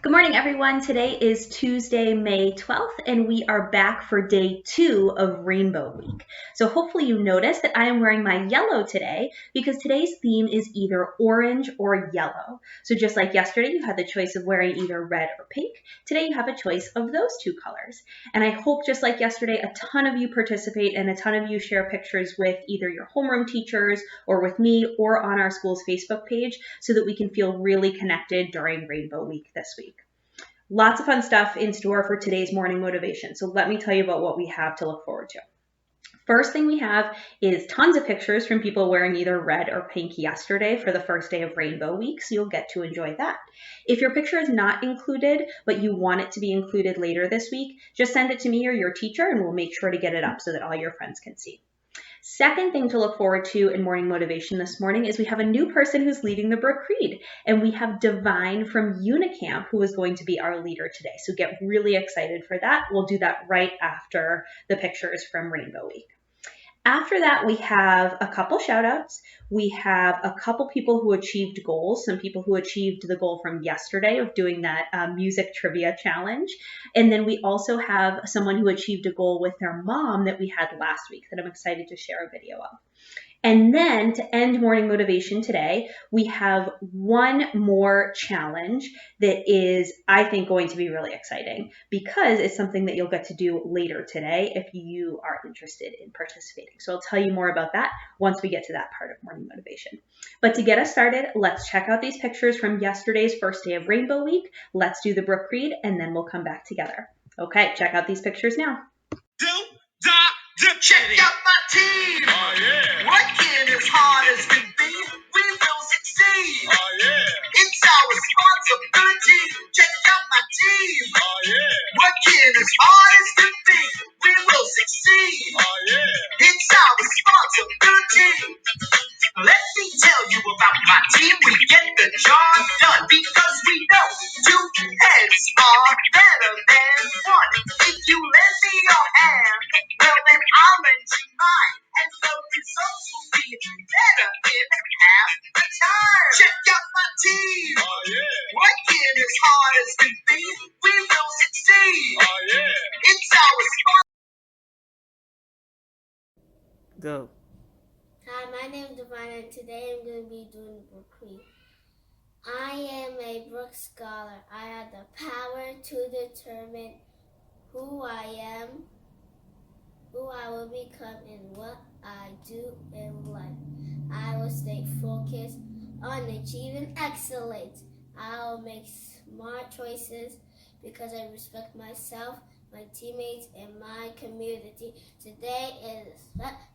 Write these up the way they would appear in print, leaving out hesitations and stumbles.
Good morning, everyone. Today is Tuesday, May 12th, and we are back for day 2 of Rainbow Week. So hopefully you noticed that I am wearing my yellow today because today's theme is either orange or yellow. So just like yesterday, you had the choice of wearing either red or pink. Today you have a choice of those two colors. And I hope just like yesterday, a ton of you participate and a ton of you share pictures with either your homeroom teachers or with me or on our school's Facebook page so that we can feel really connected during Rainbow Week this week. Lots of fun stuff in store for today's morning motivation. So let me tell you about what we have to look forward to. First thing we have is tons of pictures from people wearing either red or pink yesterday for the first day of Rainbow Week, so you'll get to enjoy that. If your picture is not included, but you want it to be included later this week, just send it to me or your teacher and we'll make sure to get it up so that all your friends can see. Second thing to look forward to in morning motivation this morning is we have a new person who's leading the Brook Creed, and we have Divine from Unicamp who is going to be our leader today. So get really excited for that. We'll do that right after the pictures from Rainbow Week. After that, we have a couple shout outs. We have a couple people who achieved goals, some people who achieved the goal from yesterday of doing that music trivia challenge. And then we also have someone who achieved a goal with their mom that we had last week that I'm excited to share a video of. And then to end morning motivation today, we have one more challenge that is, I think, going to be really exciting because it's something that you'll get to do later today if you are interested in participating. So I'll tell you more about that once we get to that part of morning motivation. But to get us started, let's check out these pictures from yesterday's first day of Rainbow Week. Let's do the Brook Creed and then we'll come back together. Okay, check out these pictures now. Check out my team. Oh, yeah. Working as hard as can be, we will succeed. Oh, yeah. It's our responsibility. Check out my team. Oh, yeah. Working as hard as can be, we will succeed. Oh, yeah. It's our responsibility. Let me tell you about my team. We get the job done because we know 2 heads are better than 1. If you lend me your hand, well then I'll lend you mine, and the results will be better in half the time. Check out my team. Oh, yeah. Working as hard as can be, we will succeed. Oh, yeah. It's our responsibility. Go. Hi, my name is Divine, and today I'm going to be doing Brook Creed. I am a Brook Scholar. I have the power to determine who I am, who I will become, and what I do in life. I will stay focused on achieving excellence. I will make smart choices because I respect myself, my teammates, and my community. Today is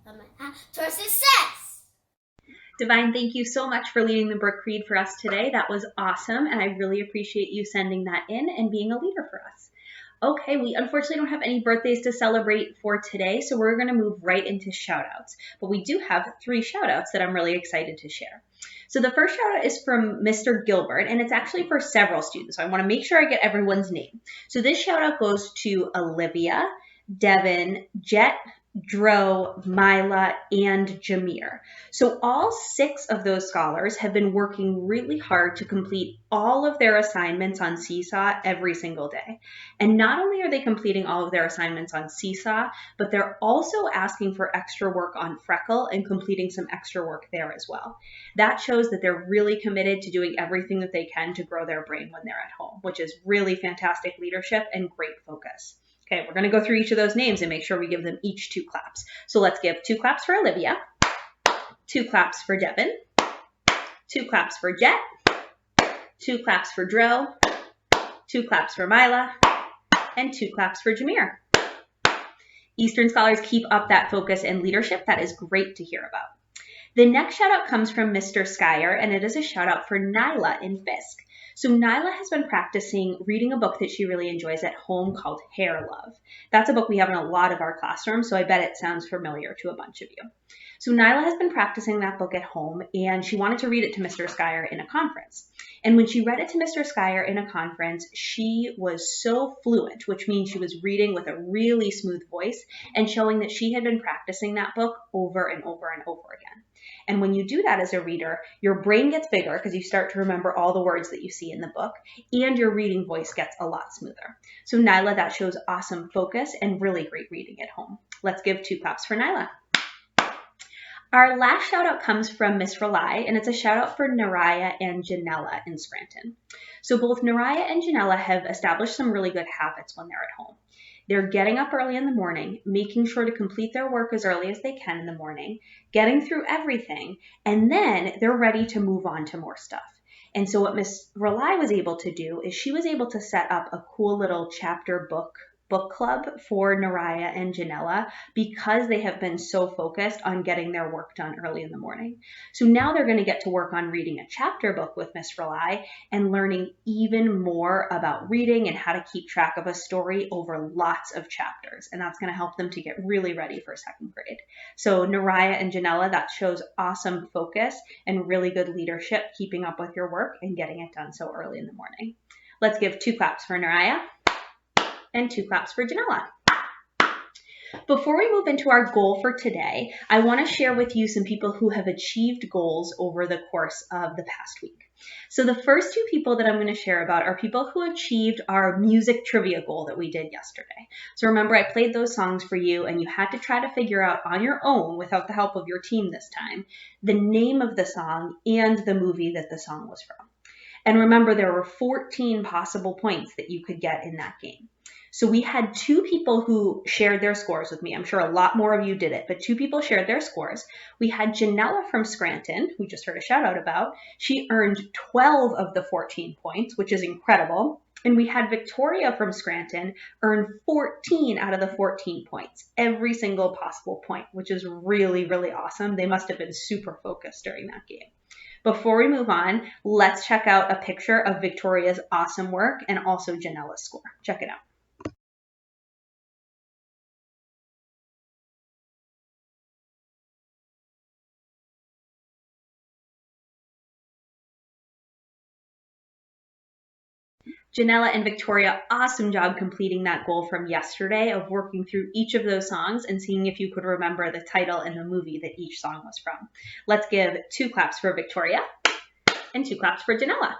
on my path towards success. Divine, thank you so much for leading the Brook Creed for us today. That was awesome, and I really appreciate you sending that in and being a leader for us. Okay, we unfortunately don't have any birthdays to celebrate for today, so we're going to move right into shout-outs. But we do have 3 shout-outs that I'm really excited to share. So the first shout-out is from Mr. Gilbert, and it's actually for several students, so I want to make sure I get everyone's name. So this shout-out goes to Olivia, Devin, Jet, Dro, Mila, and Jameer. So all 6 of those scholars have been working really hard to complete all of their assignments on Seesaw every single day. And not only are they completing all of their assignments on Seesaw, but they're also asking for extra work on Freckle and completing some extra work there as well. That shows that they're really committed to doing everything that they can to grow their brain when they're at home, which is really fantastic leadership and great focus. Okay, we're going to go through each of those names and make sure we give them each 2 claps. So let's give 2 claps for Olivia, 2 claps for Devin, 2 claps for Jet, 2 claps for Dro, 2 claps for Mila, and 2 claps for Jameer. Eastern scholars, keep up that focus and leadership. That is great to hear about. The next shout out comes from Mr. Skyer, and it is a shout out for Nyla in Fisk. So Nyla has been practicing reading a book that she really enjoys at home called Hair Love. That's a book we have in a lot of our classrooms, so I bet it sounds familiar to a bunch of you. So Nyla has been practicing that book at home, and she wanted to read it to Mr. Skyer in a conference. And when she read it to Mr. Skyer in a conference, she was so fluent, which means she was reading with a really smooth voice and showing that she had been practicing that book over and over and over again. And when you do that as a reader, your brain gets bigger because you start to remember all the words that you see in the book, and your reading voice gets a lot smoother. So Nyla, that shows awesome focus and really great reading at home. Let's give 2 claps for Nyla. Our last shout out comes from Miss Rely, and it's a shout out for Naraya and Janella in Scranton. So both Naraya and Janella have established some really good habits when they're at home. They're getting up early in the morning, making sure to complete their work as early as they can in the morning, getting through everything, and then they're ready to move on to more stuff. And so what Miss Rely was able to do is she was able to set up a cool little chapter book club for Naraya and Janella because they have been so focused on getting their work done early in the morning. So now they're going to get to work on reading a chapter book with Miss Rely and learning even more about reading and how to keep track of a story over lots of chapters. And that's going to help them to get really ready for 2nd grade. So Naraya and Janella, that shows awesome focus and really good leadership, keeping up with your work and getting it done so early in the morning. Let's give 2 claps for Naraya and 2 claps for Janella. Before we move into our goal for today, I want to share with you some people who have achieved goals over the course of the past week. So the first 2 people that I'm going to share about are people who achieved our music trivia goal that we did yesterday. So remember, I played those songs for you and you had to try to figure out on your own, without the help of your team this time, the name of the song and the movie that the song was from. And remember, there were 14 possible points that you could get in that game. So we had 2 people who shared their scores with me. I'm sure a lot more of you did it, but 2 people shared their scores. We had Janella from Scranton, who just heard a shout out about. She earned 12 of the 14 points, which is incredible. And we had Victoria from Scranton earn 14 out of the 14 points, every single possible point, which is really, really awesome. They must have been super focused during that game. Before we move on, let's check out a picture of Victoria's awesome work and also Janella's score. Check it out. Janella and Victoria, awesome job completing that goal from yesterday of working through each of those songs and seeing if you could remember the title and the movie that each song was from. Let's give 2 claps for Victoria and 2 claps for Janella.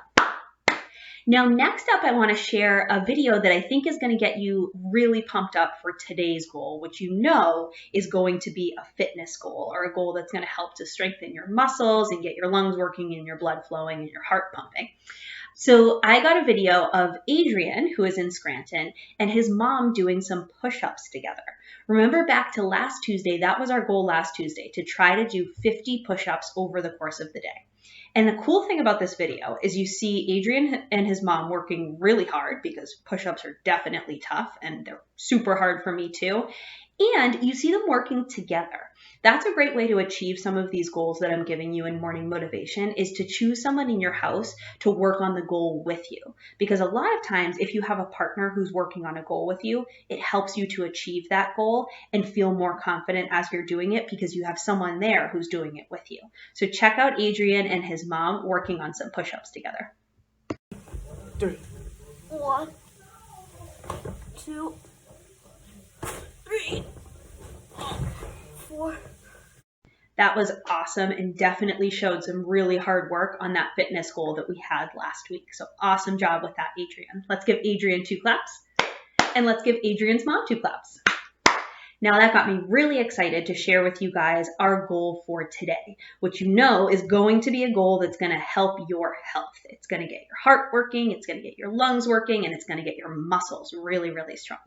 Now, next up, I want to share a video that I think is going to get you really pumped up for today's goal, which you know is going to be a fitness goal or a goal that's going to help to strengthen your muscles and get your lungs working and your blood flowing and your heart pumping. So I got a video of Adrian, who is in Scranton, and his mom doing some push-ups together. Remember back to last Tuesday, that was our goal last Tuesday, to try to do 50 push-ups over the course of the day. And the cool thing about this video is you see Adrian and his mom working really hard because push-ups are definitely tough and they're super hard for me too. And you see them working together. That's a great way to achieve some of these goals that I'm giving you in Morning Motivation, is to choose someone in your house to work on the goal with you. Because a lot of times, if you have a partner who's working on a goal with you, it helps you to achieve that goal and feel more confident as you're doing it because you have someone there who's doing it with you. So check out Adrian and his mom working on some push-ups together. 3, 1, 2, 3, 4. That was awesome and definitely showed some really hard work on that fitness goal that we had last week. So awesome job with that, Adrian. Let's give Adrian 2 claps, and let's give Adrian's mom 2 claps. Now that got me really excited to share with you guys our goal for today, which you know is going to be a goal that's going to help your health. It's going to get your heart working, it's going to get your lungs working, and it's going to get your muscles really, really strong.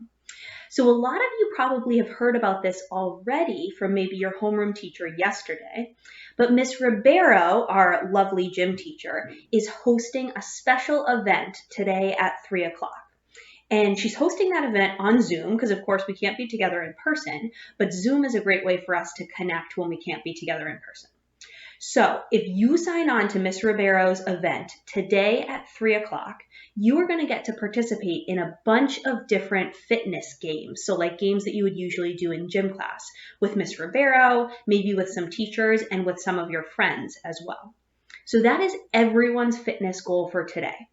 So a lot of you probably have heard about this already from maybe your homeroom teacher yesterday, but Miss Ribeiro, our lovely gym teacher, is hosting a special event today at 3 o'clock. And she's hosting that event on Zoom because, of course, we can't be together in person, but Zoom is a great way for us to connect when we can't be together in person. So if you sign on to Miss Ribeiro's event today at 3 o'clock, you are going to get to participate in a bunch of different fitness games. So like games that you would usually do in gym class with Miss Ribeiro, maybe with some teachers and with some of your friends as well. So that is everyone's fitness goal for today.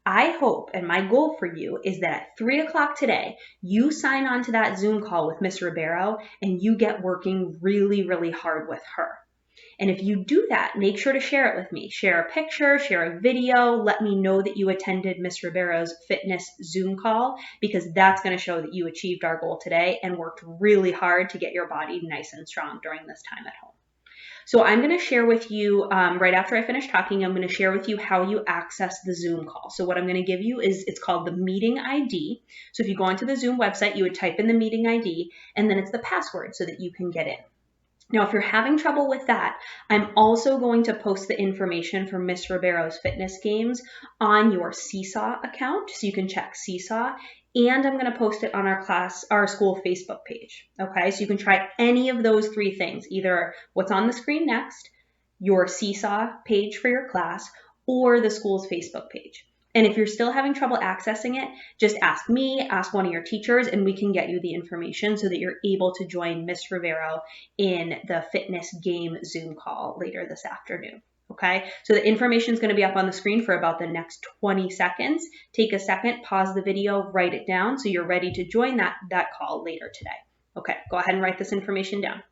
I hope, and my goal for you is that at 3 o'clock today, you sign on to that Zoom call with Miss Ribeiro and you get working really, really hard with her. And if you do that, make sure to share it with me. Share a picture, share a video, let me know that you attended Miss Ribeiro's fitness Zoom call, because that's going to show that you achieved our goal today and worked really hard to get your body nice and strong during this time at home. So I'm going to share with you, right after I finish talking, I'm going to share with you how you access the Zoom call. So what I'm going to give you is, it's called the meeting ID. So if you go onto the Zoom website, you would type in the meeting ID, and then it's the password so that you can get in. Now, if you're having trouble with that, I'm also going to post the information for Miss Ribeiro's fitness games on your Seesaw account, so you can check Seesaw. And I'm going to post it on our school Facebook page. Okay, so you can try any of those three things, either what's on the screen next, your Seesaw page for your class, or the school's Facebook page. And if you're still having trouble accessing it, just ask me, ask one of your teachers, and we can get you the information so that you're able to join Miss Ribeiro in the fitness game Zoom call later this afternoon. Okay, so the information is going to be up on the screen for about the next 20 seconds. Take a second, pause the video, write it down so you're ready to join that call later today. Okay, go ahead and write this information down.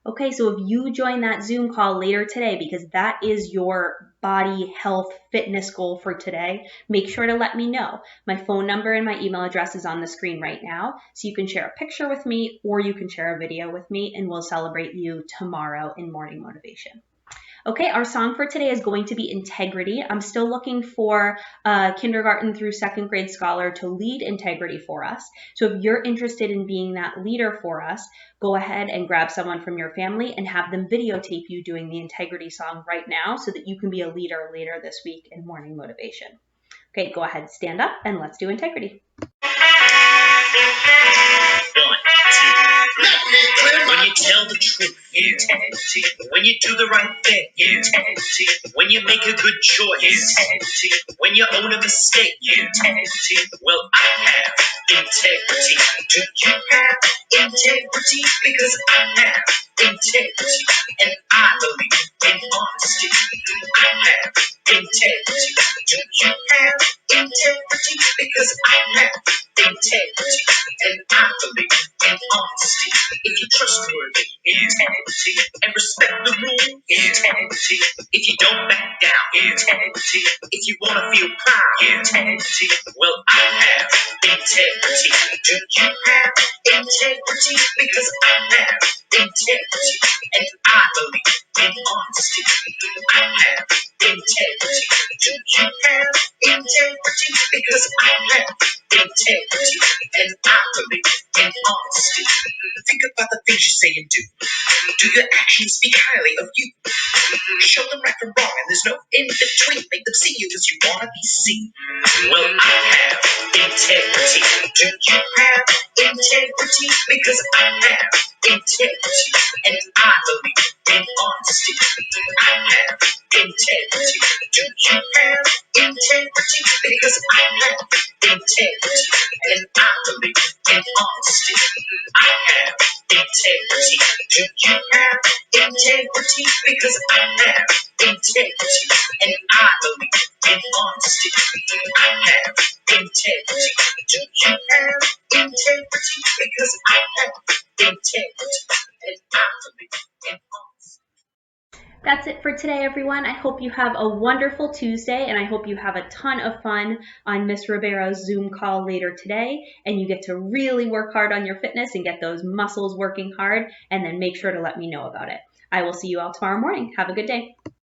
Okay, so if you join that Zoom call later today, because that is your body health fitness goal for today, make sure to let me know. My phone number and my email address is on the screen right now, so you can share a picture with me or you can share a video with me, and we'll celebrate you tomorrow in Morning Motivation. Okay, our song for today is going to be Integrity. I'm still looking for a kindergarten through second grade scholar to lead Integrity for us. So if you're interested in being that leader for us, go ahead and grab someone from your family and have them videotape you doing the Integrity song right now so that you can be a leader later this week in Morning Motivation. Okay, go ahead, stand up, and let's do Integrity. 1, 2. When you tell the truth, integrity. When you do the right thing, integrity. When you make a good choice, integrity. When you own a mistake, integrity. Well, I have integrity. Do you have integrity? Because I have integrity, and I believe in honesty. I have integrity. Do you have integrity? Because I have integrity, and I believe in honesty. If you're trustworthy, integrity, and respect the rule, integrity. If you don't back down, integrity. If you want to feel proud, integrity. Well, I have integrity. Do you have integrity? Because I have integrity, and I believe in honesty. I have integrity. Do you have integrity? Because I have integrity, and I believe in honesty. Think about the things you say and do. Do your actions speak highly of you? Show them right from wrong, and there's no in between. Make them see you as you want to be seen. Well, I have integrity. Do you have integrity? Because I have integrity, and I believe in honesty. I have integrity. Do you have integrity? Because I have integrity, and I believe in honesty. I have integrity. Do you have integrity? Because I have integrity, and I believe in honesty. I have integrity. Do you have integrity? Because I have integrity, and I believe in honesty. That's it for today, everyone. I hope you have a wonderful Tuesday, and I hope you have a ton of fun on Miss Ribeiro's Zoom call later today, and you get to really work hard on your fitness and get those muscles working hard, and then make sure to let me know about it. I will see you all tomorrow morning. Have a good day.